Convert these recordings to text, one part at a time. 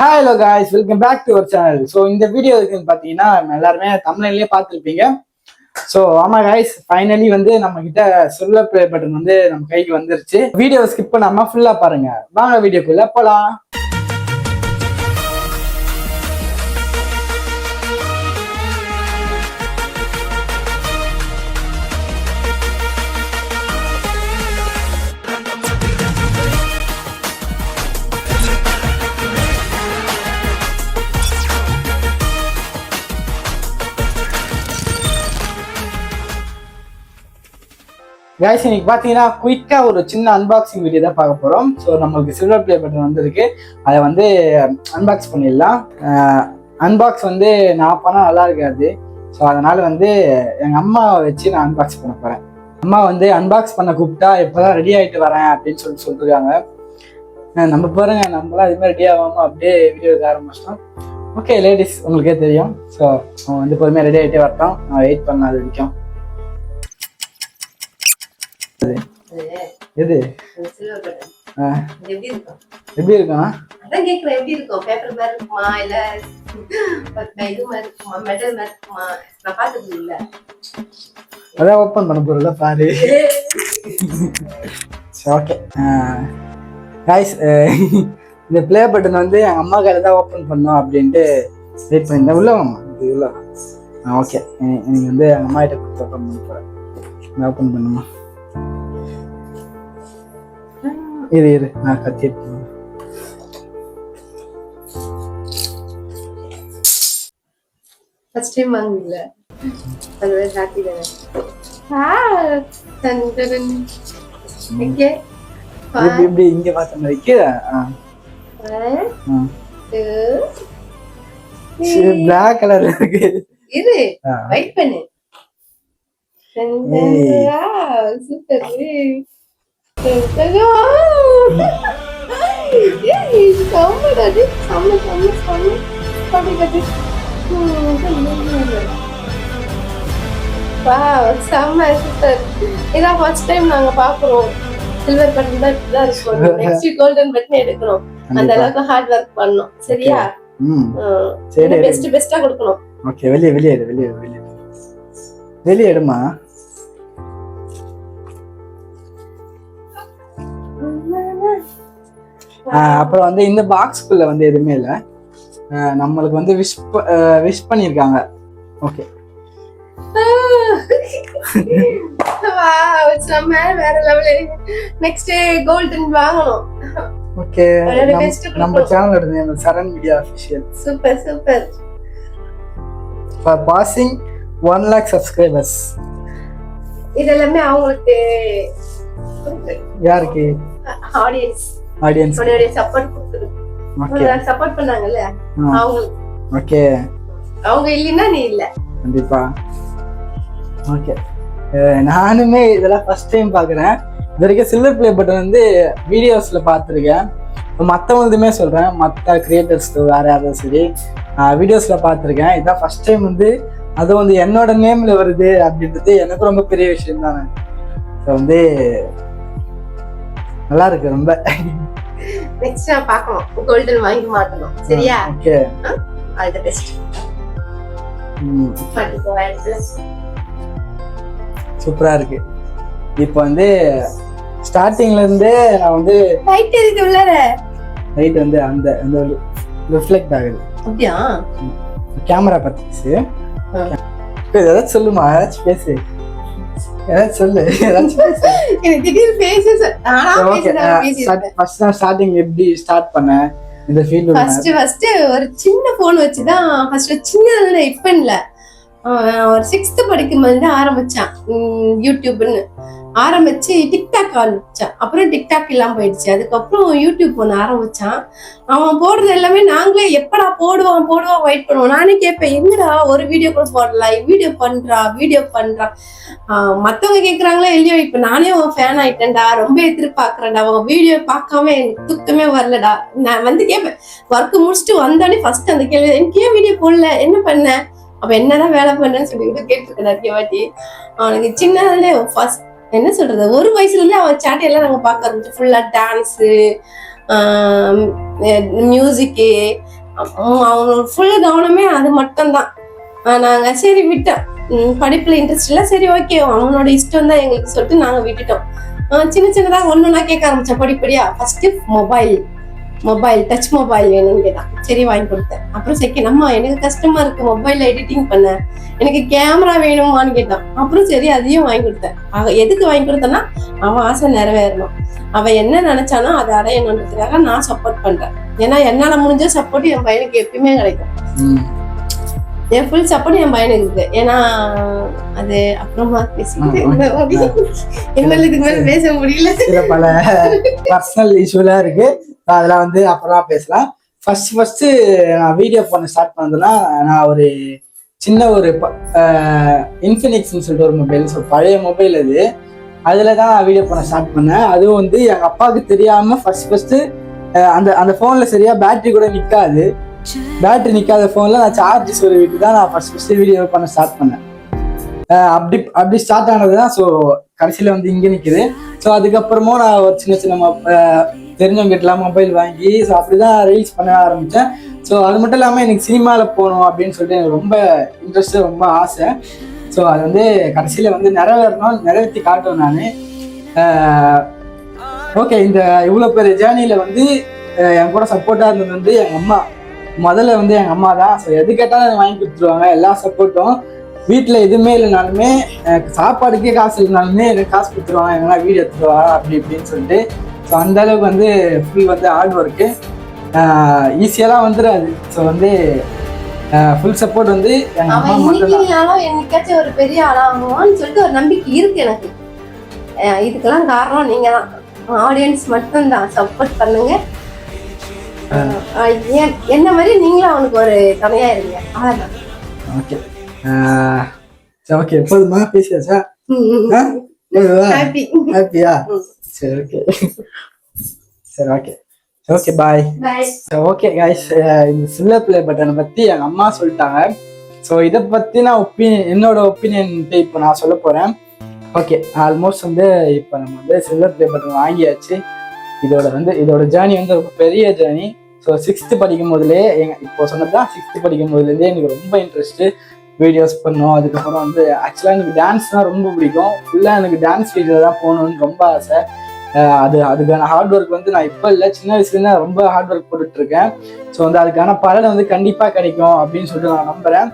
Hello guys, welcome back to our channel. So இந்த video இருக்குன்னு பார்த்தீங்கன்னா எல்லாருமே தமிழ்லேயே பார்த்துருப்பீங்க. ஸோ ஆமா காய்ஸ், ஃபைனலி வந்து நம்ம கிட்ட சில்வர் ப்ளே பட்டன் வந்து நம்ம கைக்கு வந்துருச்சு. வீடியோ ஸ்கிப் பண்ணாம ஃபுல்லா பாருங்க. வாங்க வீடியோக்குள்ள போலாம். கைஸ், இன்னைக்கு பார்த்தீங்கன்னா குயிக்காக ஒரு சின்ன அன்பாக்சிங் வீடியோ தான் பார்க்க போகிறோம். ஸோ நம்மளுக்கு சில்வர் ப்ளே பட்டன் வந்திருக்கு, அதை வந்து அன்பாக்ஸ் பண்ணிடலாம். அன்பாக்ஸ் வந்து நான் பண்ணால் நல்லா இருக்காது. ஸோ அதனால் வந்து எங்கள் அம்மாவை வச்சு நான் அன்பாக்ஸ் பண்ண போகிறேன். அம்மா வந்து அன்பாக்ஸ் பண்ண கூப்பிட்டா இப்போ தான் ரெடி ஆகிட்டு வரேன் அப்படின்னு சொல்லிட்டுருக்காங்க. நம்ம பாருங்க, நம்மளாம் இதுமாதிரி ரெடி ஆகாமல் அப்படியே வீடியோ எடுக்க ஆரம்பிச்சிட்டோம். ஓகே லேடிஸ், உங்களுக்கே தெரியும். ஸோ அவங்க வந்து பொறுமையாக ரெடி ஆகிட்டே வரட்டும். நான் வெயிட் பண்ண அது வரைக்கும். எது எப்படி இருக்கும்? அதான் கேக்குறேன், எப்படி இருக்கும்? பேப்பர் மாதிரி இருக்குமா இல்ல இது மாதிரி இருக்குமா, மெட்டல் மாதிரி இருக்குமா? நான் பார்த்தது இல்ல. அதான் ஓபன் பண்ண போறல பாரு. ஓகே गाइस, இந்த ப்ளே பட்டன் வந்து எங்க அம்மா கையில தான் ஓபன் பண்ணோம் அப்படின்ட்டு வெயிட் பண்ணிருந்தேன். உள்ள வாமா, இது உள்ள. ஓகே, நீங்க வந்து எங்க அம்மா கிட்ட கொடுத்து ஓபன் பண்ண போறேன். நான் ஓபன் பண்ணுமா? இரு நான் கத்தி ஃபர்ஸ்ட் டைம் வாங்குல, அதுவே ஹாப்பி தானே. ஓகே, இப்படி இங்க பார்த்த மாதிரி பிளாக் கலர்ல இருக்கு. இரு வெயிட் பண்ணு. சூப்பர். இதான் ஃபர்ஸ்ட் டைம் நாங்க பாக்குறோம். சில்வர் பட்டன் தான் இப்படிதான் இருக்கும். நெக்ஸ்ட் கோல்டன் பட்டன் எடுக்கணும். அந்த அளவுக்கு ஹார்ட் ஒர்க் பண்ணணும். சரியா? பெஸ்டா கொடுக்கணும். ஓகே, வெளியே எடுமா. அப்புறம் வந்து இந்த பாக்ஸ்குள்ள வந்து எதுவுமே இல்லை. நம்மளுக்கு வந்து விஷ் பண்ணியிருக்காங்க. ஓகே, வேற லெவல். நெக்ஸ்ட் கோல்டன் வாங்கணும். ஓகே, நம்ம சேனலோட name Charan Media Official. Super. For passing 1 lakh subscribers. இதெல்லாம் அவங்களுக்கு யாருக்கு? ஆடியன்ஸ் சப்போர்ட் கொடுக்குது. ஓகே, சப்போர்ட் பண்ணாங்கல்ல அவங்களுக்கு. ஓகே, அவங்க இல்லைன்னா நீ இல்ல. கண்டிப்பா. ஓகே, நானுமே இதெல்லாம் ஃபர்ஸ்ட் டைம் பார்க்குறேன். இது வரைக்கும் சில்வர் ப்ளே பட்டன் வந்து வீடியோஸ்ல பார்த்துருக்கேன். மற்றவங்களுமே சொல்றேன், மற்ற கிரியேட்டர்ஸ்க்கு வேற யாராவது சரி வீடியோஸ்ல பார்த்துருக்கேன். இதான் ஃபர்ஸ்ட் டைம் வந்து அது வந்து என்னோட நேம்ல வருது அப்படின்றது எனக்கு ரொம்ப பெரிய விஷயம் தானே. ஸோ வந்து நல்லா இருக்கு ரொம்ப. நெக்ஸ்ட் நான் பார்க்கணும், கோல்டன் வாங்கி மாட்டணும். சரியா? Okay, all the best. சூப்பரா இருக்கு. இப்போ வந்து ஸ்டார்டிங்ல இருந்து நான் வந்து லைட் எதுக்கு உள்ளற? லைட் வந்து அந்த ரிஃப்ளெக்ட் ஆகுது. அப்படியே கேமரா பத்திச்சு. ஏதாச்சும் சொல்லுமா, ஏதாச்சும் பேசு, ஏதாச்சும் சொல்லு, ஏதாச்சும் பேசு. எனக்கு திடீர் பேசஸ். ஸ்டார்டிங் எப்படி ஸ்டார்ட் பண்ண இந்த ஃபீல்ட்? ஃபர்ஸ்ட் ஒரு சின்ன போன் வச்சுதான் ஃபர்ஸ்ட் சின்னதுல இப்ப இல்ல, ஒரு 6th படிக்கும் போது ஆரம்பிச்சான். யூடியூப்னு ஆரம்பிச்சு டிக்டாக் ஆரம்பிச்சான். அப்புறம் டிக்டாக் இல்லாம போயிடுச்சு. அதுக்கப்புறம் யூடியூப் ஒன்று ஆரம்பிச்சான். அவன் போடுறது எல்லாமே நாங்களே எப்படா போடுவான் வெயிட் பண்ணுவோம். நானே கேட்பேன், எங்கடா ஒரு வீடியோ கூட போடலாம், வீடியோ பண்றா. மத்தவங்க கேட்கறாங்களா இல்லையோ, இப்ப நானே அவன் ஃபேன் ஆயிட்டேன்டா, ரொம்ப எதிர்பார்க்கறேன்டா. அவன் வீடியோ பார்க்காம எனக்கு தூக்கமே வரலடா. நான் வந்து கேட்பேன், ஒர்க் முடிச்சுட்டு வந்தானே ஃபர்ஸ்ட் அந்த கேள்வி, எனக்கு ஏன் வீடியோ போடல, என்ன பண்ண, அப்ப என்னதான் வேலை பண்ணேன்னு சொல்லிட்டு கேட்டுருக்கேன் நிறைய வாட்டி. அவனுக்கு சின்னதுல ஃபர்ஸ்ட் என்ன சொல்றது, ஒரு வயசுல இருந்து அவன் சேட்டையெல்லாம் நாங்க பார்க்க ஆரம்பிச்சோம். ஃபுல்லா டான்ஸு, மியூசிக்கு, அவங்களோட ஃபுல் கவனமே அது மட்டும்தான். நாங்க சரி விட்டோம். படிப்புல இன்ட்ரெஸ்ட் இல்லை, சரி ஓகே அவனோட இஷ்டம் தான் எங்களுக்கு சொல்லிட்டு நாங்க விட்டுட்டோம். சின்ன சின்னதா ஒண்ணுன்னா கேட்க ஆரம்பிச்சேன் படிப்படியா. ஃபர்ஸ்ட் மொபைல் டச் மொபைல் வேணும்னு கேட்டான், சரி வாங்கி கொடுத்தேன். அப்புறம் செகண்ட் அம்மா எனக்கு கஷ்டமா இருக்கு மொபைல்ல எடிட்டிங் பண்ண, எனக்கு கேமரா வேணுமான்னு கேட்டான். அப்புறம் சரி அதையும் வாங்கி கொடுத்தேன். எதுக்கு வாங்கி கொடுத்தேன்னா அவன் ஆசை நிறைவேறணும், அவன் என்ன நினைச்சானோ அதை அடையணுன்றதுக்காக நான் சப்போர்ட் பண்றேன். ஏன்னா என்னால முடிஞ்ச சப்போர்ட் என் பையனுக்கு எப்பயுமே கிடைக்கும். என் ஃபுல் சப்போர்ட் என் பையனுக்கு இருக்கு. ஏன்னா அது அப்புறமா என்னால இதுக்கு மேல பேச முடியல, பல பர்சனல் இஷ்யூலாம் இருக்கு, அதெல்லாம் வந்து அப்புறமா பேசலாம். ஃபர்ஸ்ட் நான் வீடியோ பண்ண ஸ்டார்ட் பண்ணதுன்னா நான் ஒரு சின்ன ஒரு இன்ஃபினிக்ஸ்னு சொல்லிட்டு ஒரு மொபைல், பழைய மொபைல் அதில் தான் நான் வீடியோ பண்ண ஸ்டார்ட் பண்ணேன். அதுவும் வந்து எங்கள் அப்பாவுக்கு தெரியாமல் ஃபர்ஸ்ட் அந்த ஃபோனில் சரியாக பேட்டரி கூட நிற்காது. பேட்டரி நிற்காத ஃபோனில் நான் சார்ஜ் சொல்லிட்டு தான் நான் ஃபர்ஸ்ட் வீடியோ பண்ண ஸ்டார்ட் பண்ணேன். அப்படி ஸ்டார்ட் ஆனது தான். ஸோ கடைசியில் வந்து இங்கே நிற்குது. ஸோ அதுக்கப்புறமும் நான் ஒரு சின்ன தெரிஞ்சவங்ககிட்டலாம் மொபைல் வாங்கி ஸோ அப்படிதான் ரீல்ஸ் பண்ண ஆரம்பித்தேன். ஸோ அது மட்டும் இல்லாமல் எனக்கு சினிமாவில் போகணும் அப்படின்னு சொல்லிட்டு எனக்கு ரொம்ப இன்ட்ரெஸ்ட்டு, ரொம்ப ஆசை. ஸோ அது வந்து கடைசியில் வந்து நிறைவேற்றி காட்டுவேன் நான். ஓகே, இந்த இவ்வளோ பெரிய ஜேர்னியில் வந்து என் கூட சப்போர்ட்டாக இருந்தது வந்து எங்கள் அம்மா. முதல்ல வந்து எங்கள் அம்மா தான். ஸோ எது கேட்டாலும் வாங்கி கொடுத்துருவாங்க, எல்லா சப்போர்ட்டும். வீட்டில் எதுவுமே இல்லைனாலுமே சாப்பாடுக்கே காசு இல்லைனாலுமே எனக்கு காசு கொடுத்துருவாங்க, எங்கன்னா வீடியோ எடுத்துருவா அப்படி இப்படின்னு சொல்லிட்டு. ஸோ அந்த அளவுக்கு வந்து ஃபுல் வந்து ஹார்ட் ஒர்க்கு, ஈஸியெல்லாம் வந்துடாது. ஸோ வந்து ஃபுல் சப்போர்ட் வந்து எங்கள் அம்மா மட்டும். என்னைக்காச்சும் ஒரு பெரிய ஆளாகுவான்னு சொல்லிட்டு ஒரு நம்பிக்கை இருக்கு எனக்கு. இதுக்கெல்லாம் காரணம் நீங்க தான், ஆடியன்ஸ் மட்டும்தான். சப்போர்ட் பண்ணுங்க, என்ன மாதிரி நீங்களும் அவனுக்கு ஒரு துணையா இருங்க. அவ்வளவுதான். ஓகே ஓகே, எப்போதுமா பேசியாச்சா? ஹாப்பியா? சரி ஓகே சரி okay okay bye. Okay guys, இந்த சில்வர் பிளே பட்டனை பற்றி எங்கள் அம்மா சொல்லிட்டாங்க. ஸோ இதை பற்றி நான் என்னோட ஒப்பீனியன் இப்போ நான் சொல்ல போகிறேன். ஓகே, ஆல்மோஸ்ட் வந்து இப்போ நம்ம வந்து சில்வர் பிளே பட்டன் வாங்கியாச்சு. இதோட ஜேர்னி வந்து ரொம்ப பெரிய ஜேர்னி. ஸோ 6th படிக்கும் போதுலே இப்போ சொன்னதுதான் 6th படிக்கும் போதுலேருந்தே எனக்கு ரொம்ப இன்ட்ரெஸ்ட்டு வீடியோஸ் பண்ணோம். அதுக்கப்புறம் வந்து ஆக்சுவலாக எனக்கு டான்ஸ்னால் ரொம்ப பிடிக்கும். ஃபுல்லாக எனக்கு டான்ஸ் வீடியோ தான் போகணுன்னு ரொம்ப ஆசை. அதுக்கான ஹார்ட் ஒர்க் வந்து நான் இப்போ இல்லை, சின்ன வயசுலேருந்து ரொம்ப ஹார்ட் ஒர்க் போட்டுட்ருக்கேன். ஸோ வந்து அதுக்கான பலன் வந்து கண்டிப்பாக கிடைக்கும் அப்படின்னு சொல்லிட்டு நான் நம்புகிறேன்.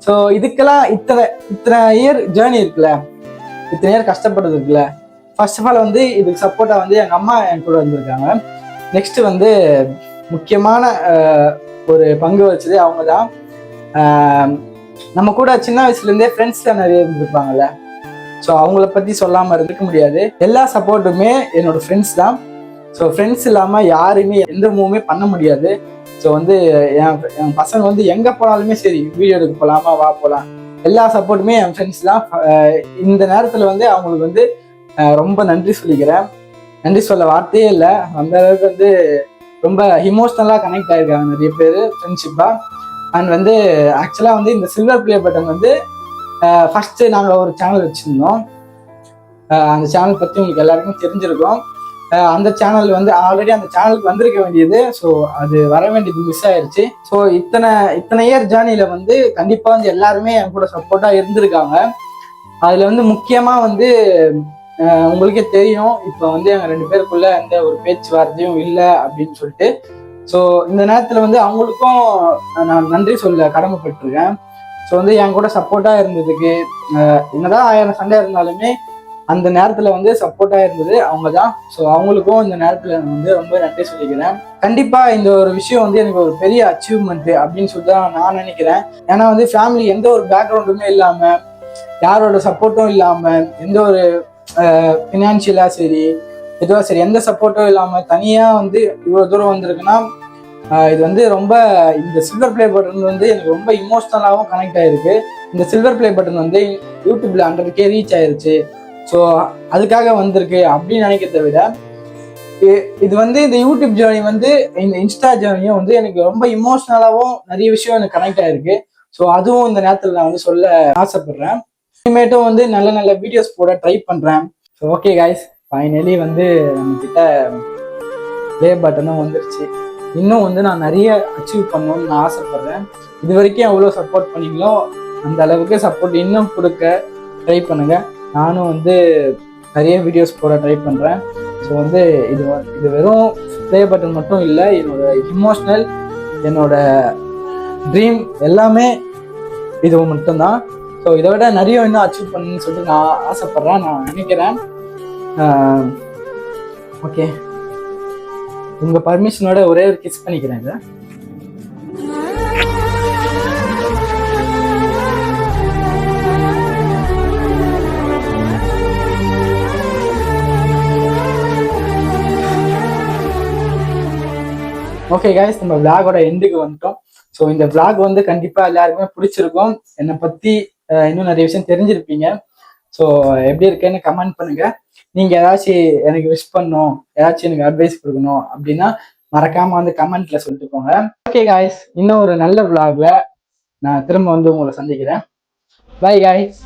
ஸோ இதுக்கெல்லாம் இத்தனை இயர் ஜேர்னி இருக்குல்ல, இத்தனை இயர் கஷ்டப்படுறது இருக்குல்ல, ஃபர்ஸ்ட் ஆஃப் ஆல் வந்து இதுக்கு சப்போர்ட்டாக வந்து எங்கள் அம்மா என் கூட வந்திருக்காங்க. நெக்ஸ்ட் வந்து முக்கியமான ஒரு பங்கு வச்சது அவங்க தான். நம்ம கூட சின்ன வயசுலேருந்தே ஃப்ரெண்ட்ஸ்லாம் நிறைய இருந்திருப்பாங்கல்ல, ஸோ அவங்கள பற்றி சொல்லாமல் இருக்க முடியாது. எல்லா சப்போர்ட்டுமே என்னோட ஃப்ரெண்ட்ஸ் தான். ஸோ ஃப்ரெண்ட்ஸ் இல்லாமல் யாருமே எந்த மூவுமே பண்ண முடியாது. ஸோ வந்து என் பசங்க வந்து எங்கே போனாலுமே சரி, வீடியோ எடுக்க போகலாமா வா போகலாம், எல்லா சப்போர்ட்டுமே என் ஃப்ரெண்ட்ஸ் தான். இந்த நேரத்தில் வந்து அவங்களுக்கு வந்து ரொம்ப நன்றி சொல்லிக்கிறேன். நன்றி சொல்ல வார்த்தையே இல்லை, அந்த அளவுக்கு வந்து ரொம்ப இமோஷ்னலாக கனெக்ட் ஆகிருக்காங்க நிறைய பேர் ஃப்ரெண்ட்ஷிப்பாக. அண்ட் வந்து ஆக்சுவலாக வந்து இந்த சில்வர் பிளே பட்டன் வந்து ஃபஸ்ட்டு நாங்கள் ஒரு சேனல் வச்சுருந்தோம். அந்த சேனல் பற்றி உங்களுக்கு எல்லாருக்கும் தெரிஞ்சிருக்கும். அந்த சேனல் வந்து ஆல்ரெடி அந்த சேனலுக்கு வந்திருக்க வேண்டியது, ஸோ அது வர வேண்டியது மிஸ் ஆயிடுச்சு. ஸோ இத்தனை இயர் ஜேர்னியில் வந்து கண்டிப்பாக வந்து எல்லாருமே என் கூட சப்போர்ட்டாக இருந்திருக்காங்க. அதில் வந்து முக்கியமாக வந்து உங்களுக்கே தெரியும், இப்போ வந்து எங்கள் 2 பேருக்குள்ள எந்த ஒரு பேச்சுவார்த்தையும் இல்லை அப்படின்னு சொல்லிட்டு. ஸோ இந்த நேரத்தில் வந்து அவங்களுக்கும் நான் நன்றி சொல்ல கடமைப்பட்டிருக்கேன். ஸோ வந்து என் கூட சப்போர்ட்டாக இருந்ததுக்கு, என்னதான் 1000 சண்டை இருந்தாலுமே அந்த நேரத்தில் வந்து சப்போர்ட்டாக இருந்தது அவங்க தான். ஸோ அவங்களுக்கும் இந்த நேரத்தில் நான் வந்து ரொம்ப நன்றி சொல்லிக்கிறேன். கண்டிப்பாக இந்த ஒரு விஷயம் வந்து எனக்கு ஒரு பெரிய அச்சீவ்மெண்ட் அப்படின்னு சொல்லி தான் நான் நினைக்கிறேன். ஏன்னா வந்து ஃபேமிலி எந்த ஒரு பேக்ரவுண்டுமே இல்லாமல், யாரோட சப்போர்ட்டும் இல்லாமல், எந்த ஒரு ஃபினான்ஷியலாக சரி எதுவாக சரி எந்த சப்போர்ட்டும் இல்லாமல் தனியாக வந்து இவ்வளோ தூரம் வந்திருக்குன்னா, இது வந்து ரொம்ப, இந்த சில்வர் பிளே பட்டன் வந்து எனக்கு ரொம்ப இமோஷ்னலாகவும் கனெக்ட் ஆகிருக்கு. இந்த சில்வர் பிளே பட்டன் வந்து யூடியூப்ல 100K ரீச் ஆயிருச்சு. ஸோ அதுக்காக வந்திருக்கு அப்படின்னு நினைக்கிறத விட, இது வந்து இந்த யூடியூப் ஜேர்னி வந்து இந்த இன்ஸ்டா ஜேர்னியும் வந்து எனக்கு ரொம்ப இமோஷ்னலாகவும் நிறைய விஷயம் எனக்கு கனெக்ட் ஆகிருக்கு. ஸோ அதுவும் இந்த நேரத்தில் நான் வந்து சொல்ல ஆசைப்படுறேன். இனிமேட்டும் வந்து நல்ல நல்ல வீடியோஸ் போட ட்ரை பண்ணுறேன். ஸோ ஓகே கைஸ், ஃபைனலி வந்து நம்மக்கிட்ட பிளே பட்டனும் வந்துருச்சு. இன்னும் வந்து நான் நிறைய அச்சீவ் பண்ணணும்னு நான் ஆசைப்படுறேன். இது வரைக்கும் எவ்வளோ சப்போர்ட் பண்ணீங்களோ அந்த அளவுக்கு சப்போர்ட் இன்னும் கொடுக்க ட்ரை பண்ணுங்க. நானும் வந்து நிறைய வீடியோஸ் போட ட்ரை பண்ணுறேன். ஸோ வந்து இது வெறும் ப்ளே பட்டன் மட்டும் இல்லை, என்னோட இமோஷ்னல், என்னோட ட்ரீம் எல்லாமே இது மட்டும்தான். ஸோ இதை விட நிறைய இன்னும் அச்சீவ் பண்ணணும்னு சொல்லிட்டு நான் ஆசைப்படுறேன், நான் நினைக்கிறேன். ஓகே, உங்கள் பர்மிஷனோட ஒரே ஒரு கிஸ் பண்ணிக்கிறேன் இதை. ஓகே கைஸ், நம்ம விளாகோட எண்டுக்கு வந்துட்டோம். ஸோ இந்த விளாக் வந்து கண்டிப்பாக எல்லாருக்குமே பிடிச்சிருக்கும். என்னை பற்றி இன்னும் நிறைய விஷயம் தெரிஞ்சிருப்பீங்க. ஸோ எப்படி இருக்குன்னு கமெண்ட் பண்ணுங்க. நீங்கள் ஏதாச்சும் எனக்கு விஷ் பண்ணணும், ஏதாச்சும் எனக்கு அட்வைஸ் கொடுக்கணும் அப்படின்னா மறக்காமல் வந்து கமெண்ட்ல சொல்லிட்டு போங்க. ஓகே கைஸ், இன்னும் ஒரு நல்ல விளாக்ல நான் திரும்ப வந்து உங்களை சந்திக்கிறேன். Bye guys.